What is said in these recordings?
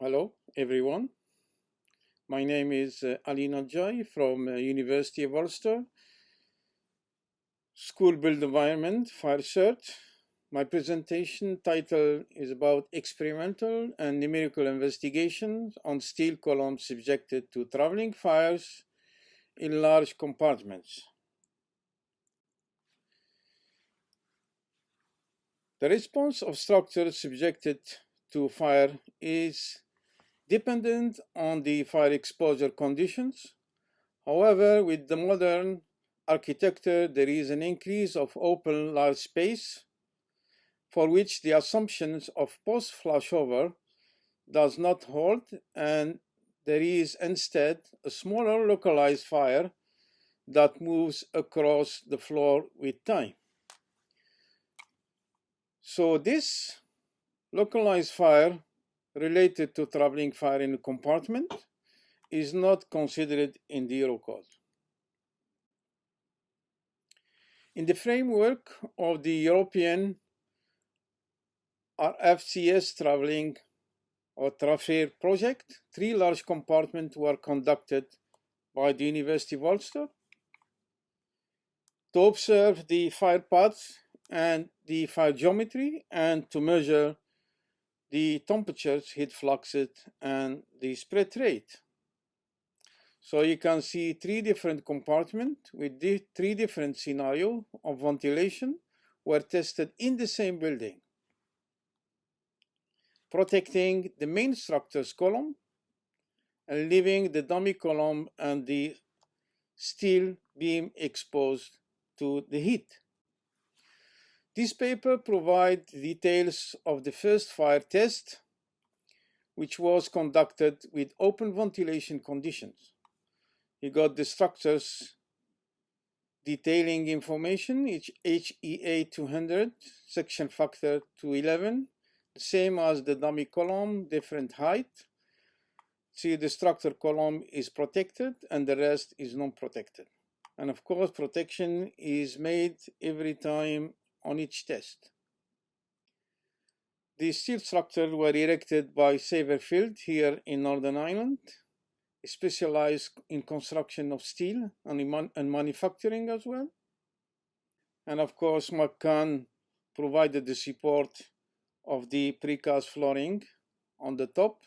Hello, everyone. My name is Ali Nadjai from University of Ulster, School Built Environment, Vassart. My presentation title is about experimental and numerical investigations on steel columns subjected to traveling fires in large compartments. The response of structures subjected to fire is dependent on the fire exposure conditions. However, with the modern architecture, there is an increase of open large space for which the assumptions of post-flashover does not hold, and there is instead a smaller localized fire that moves across the floor with time. So this localized fire related to traveling fire in a compartment is not considered in the Eurocode. In the framework of the European RFCS traveling or TRAFAIR project, 3 large compartments were conducted by the University of Ulster to observe the fire paths and the fire geometry and to measure the temperatures, heat fluxes, and the spread rate. So you can see 3 different compartments with the 3 different scenarios of ventilation were tested in the same building, protecting the main structure's column and leaving the dummy column and the steel beam exposed to the heat. This paper provides details of the first fire test, which was conducted with open ventilation conditions. You got the structures detailing information, each HEA 200, section factor 211, the same as the dummy column, different height. See, the structure column is protected and the rest is non-protected. And of course, protection is made every time on each test. The steel structures were erected by Saverfield here in Northern Ireland, specialized in construction of steel and manufacturing as well. And of course, McCann provided the support of the precast flooring on the top.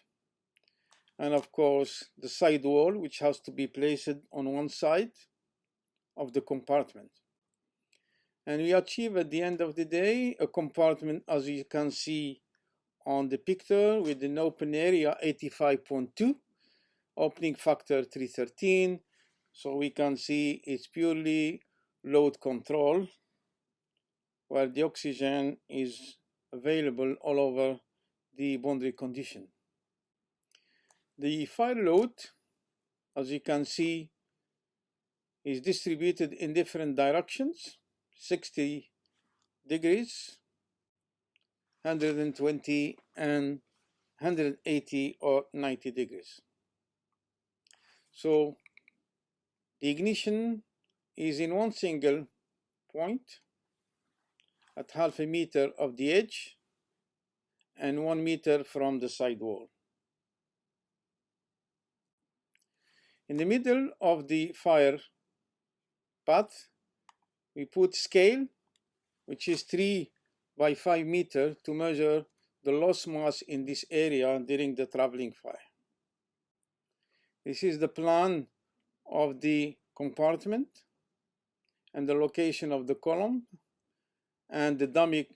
And of course, the side wall, which has to be placed on one side of the compartment. And we achieve at the end of the day a compartment, as you can see on the picture, with an open area 85.2, opening factor 313. So we can see it's purely load control, where the oxygen is available all over the boundary condition. The fire load, as you can see, is distributed in different directions, 60 degrees, 120, and 180 or 90 degrees. So the ignition is in one single point at half a meter of the edge and 1 meter from the side wall. In the middle of the fire path, we put scale, which is 3 by 5 meters, to measure the loss mass in this area during the traveling fire. This is the plan of the compartment and the location of the column and the dummy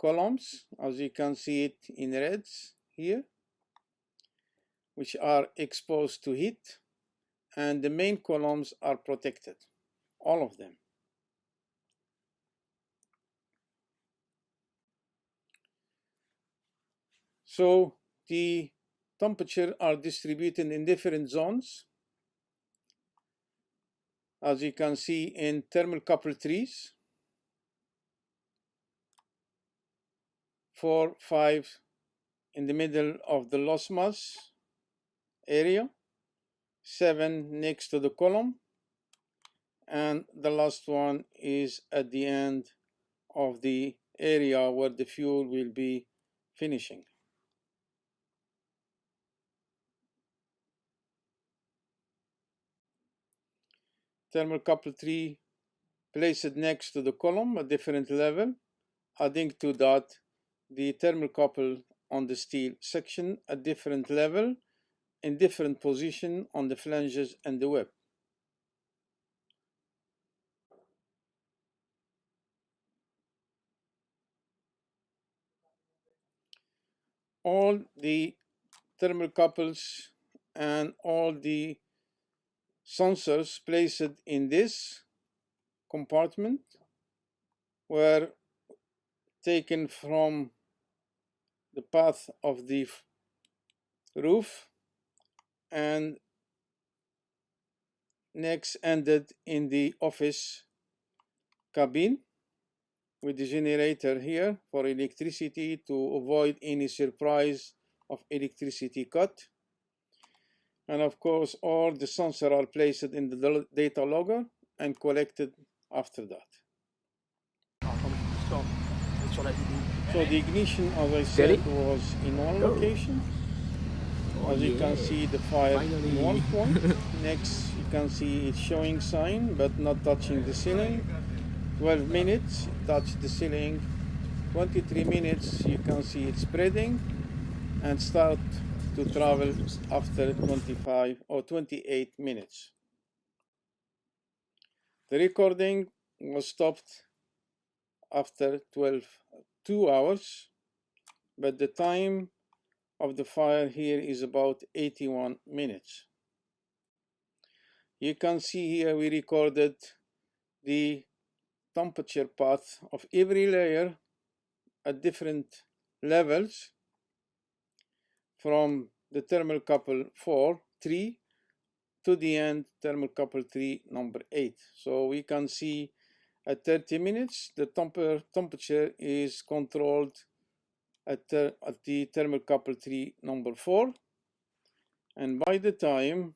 columns, as you can see it in reds here, which are exposed to heat, and the main columns are protected, all of them. So the temperature are distributed in different zones, as you can see in thermocouple trees, 4, 5 in the middle of the loss mass area, 7 next to the column, and the last one is at the end of the area where the fuel will be finishing. thermocouple 3 placed next to the column at different level, adding to that the thermocouple on the steel section at different level in different position on the flanges and the web. All the thermocouples and all the sensors placed in this compartment were taken from the path of the roof and next ended in the office cabin with the generator here for electricity to avoid any surprise of electricity cut. And of course, all the sensors are placed in the data logger and collected after that. So the ignition, as I said, was in one location. As you can see, the fire in one point. Next, you can see it's showing sign, but not touching the ceiling. 12 minutes, it touched the ceiling. 23 minutes, you can see it spreading and start to travel after 25 or 28 minutes. The recording was stopped after 2 hours, but the time of the fire here is about 81 minutes. You can see here we recorded the temperature path of every layer at different levels from the thermocouple 3 to the end thermocouple 3 number 8. So we can see at 30 minutes the temperature is controlled at the thermocouple 3 number 4, and by the time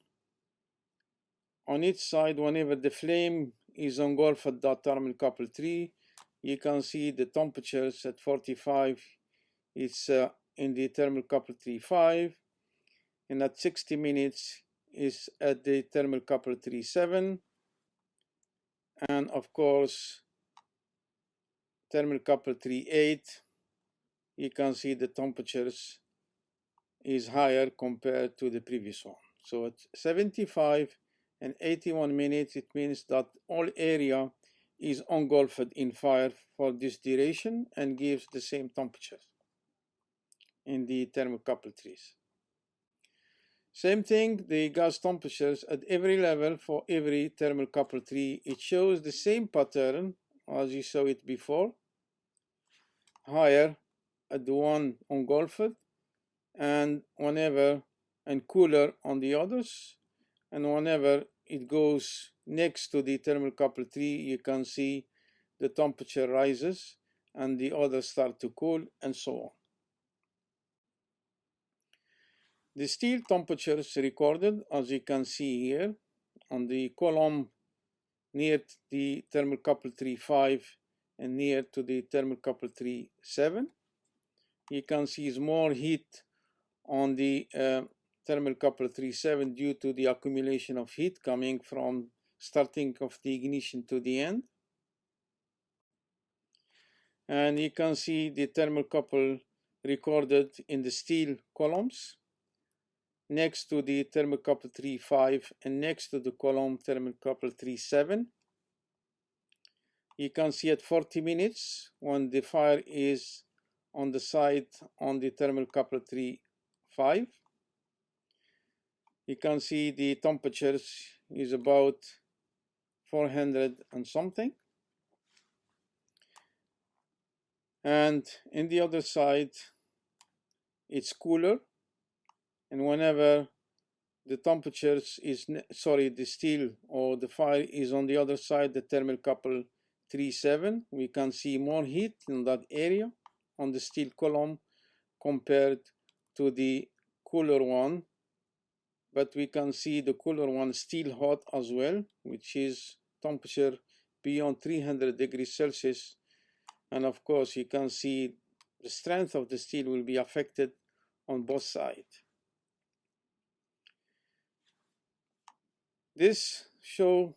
on each side, whenever the flame is engulfed at that thermocouple 3, you can see the temperatures at 45 it's in the thermocouple 3.5, and at 60 minutes is at the thermocouple 3.7, and of course thermocouple 3.8, you can see the temperatures is higher compared to the previous one. So at 75 and 81 minutes, it means that all area is engulfed in fire for this duration and gives the same temperature in the thermocouple 3s. Same thing, the gas temperatures at every level for every thermocouple 3. It shows the same pattern as you saw it before. Higher at the one engulfed and cooler on the others, and whenever it goes next to the thermocouple 3, you can see the temperature rises and the others start to cool, and so on. The steel temperatures recorded, as you can see here, on the column near the thermocouple 3.5 and near to the thermocouple 3.7. You can see is more heat on the thermocouple 3.7 due to the accumulation of heat coming from starting of the ignition to the end. And you can see the thermocouple recorded in the steel columns next to the thermocouple 3.5 and next to the column thermocouple 3.7. You can see at 40 minutes when the fire is on the side on the thermocouple 3.5. You can see the temperatures is about 400 and something. And in the other side, it's cooler. And whenever the temperatures is, the steel or the fire is on the other side, the thermocouple 3.7, we can see more heat in that area on the steel column compared to the cooler one. But we can see the cooler one still hot as well, which is temperature beyond 300 degrees Celsius. And of course, you can see the strength of the steel will be affected on both sides. This shows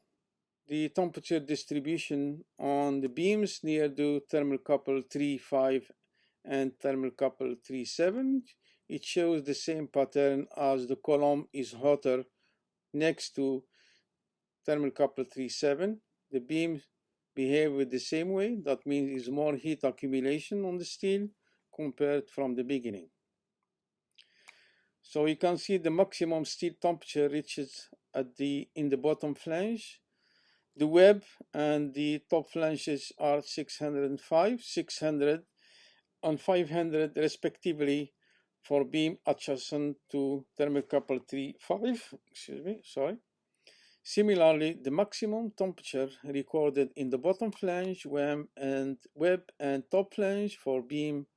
the temperature distribution on the beams near the thermocouple 3.5 and thermocouple 3.7. It shows the same pattern as the column is hotter next to thermocouple 3.7. The beams behave with the same way. That means there's more heat accumulation on the steel compared from the beginning. So you can see the maximum steel temperature reaches in the bottom flange. The web and the top flanges are 605, 600 and 500 respectively for beam adjacent to thermocouple 3.5. Excuse me, sorry. Similarly, the maximum temperature recorded in the bottom flange, web and top flange for beam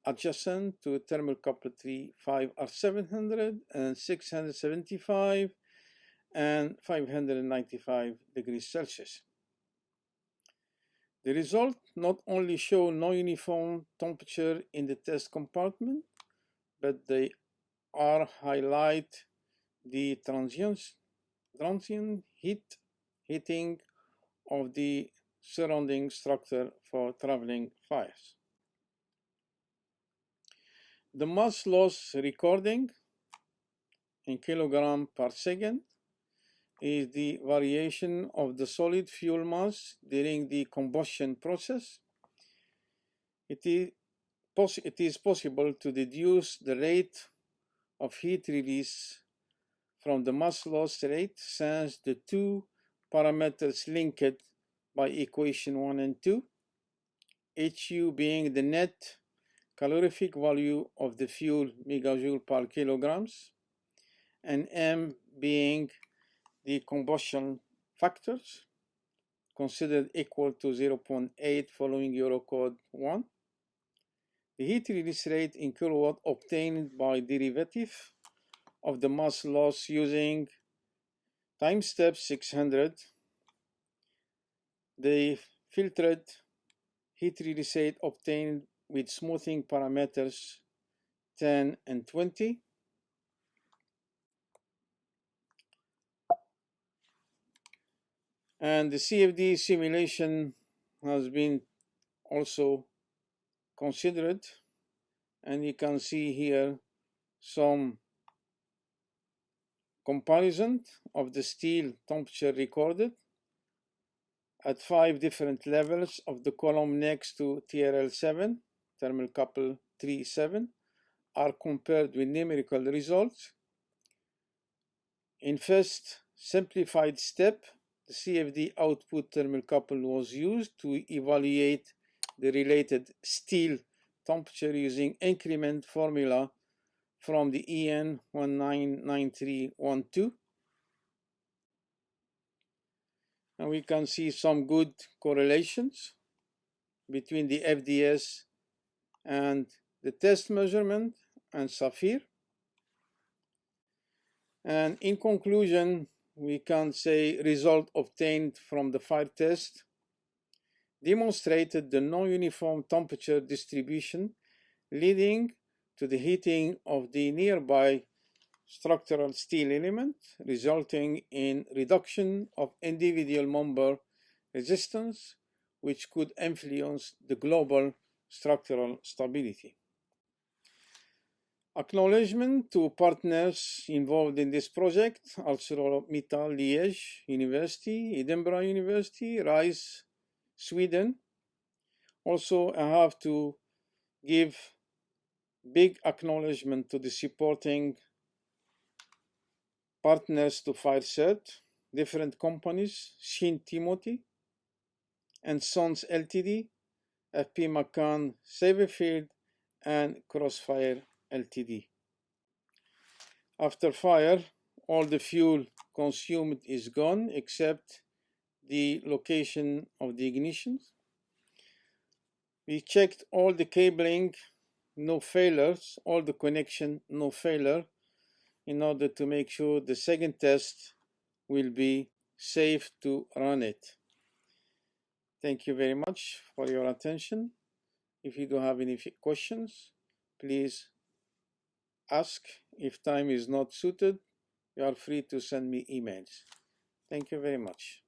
adjacent to thermocouple 3.5 are 700 and 675 and 595 degrees Celsius. The results not only show no uniform temperature in the test compartment, but they are highlight the transient heating of the surrounding structure for traveling fires. The mass loss recording in kilogram per second is the variation of the solid fuel mass during the combustion process. It is possible to deduce the rate of heat release from the mass loss rate since the two parameters linked by equation 1 and 2, HU being the net calorific value of the fuel megajoule per kilograms, and M being the combustion factors considered equal to 0.8 following Eurocode 1. The heat release rate in kilowatt obtained by derivative of the mass loss using time step 600. The filtered heat release rate obtained with smoothing parameters 10 and 20. And the CFD simulation has been also considered, and you can see here some comparison of the steel temperature recorded at 5 different levels of the column next to TRL7, thermocouple 3.7, are compared with numerical results. In first simplified step, the CFD output thermocouple was used to evaluate the related steel temperature using increment formula from the EN 199312. And we can see some good correlations between the FDS and the test measurement and Saphir. And in conclusion, we can say result obtained from the fire test demonstrated the non-uniform temperature distribution leading to the heating of the nearby structural steel element, resulting in reduction of individual member resistance, which could influence the global structural stability. Acknowledgement to partners involved in this project: ArcelorMittal Liège University, Edinburgh University, Rice, Sweden. Also, I have to give big acknowledgement to the supporting partners to Vassart, different companies: Shin Timothy and Sons Ltd, FP McCann Saverfield, and Crossfire Ltd. After fire, all the fuel consumed is gone except the location of the ignition. We checked all the cabling, no failures, all the connection, no failure, in order to make sure the second test will be safe to run it. Thank you very much for your attention. If you don't have any questions, please ask. If time is not suited, you are free to send me emails. Thank you very much.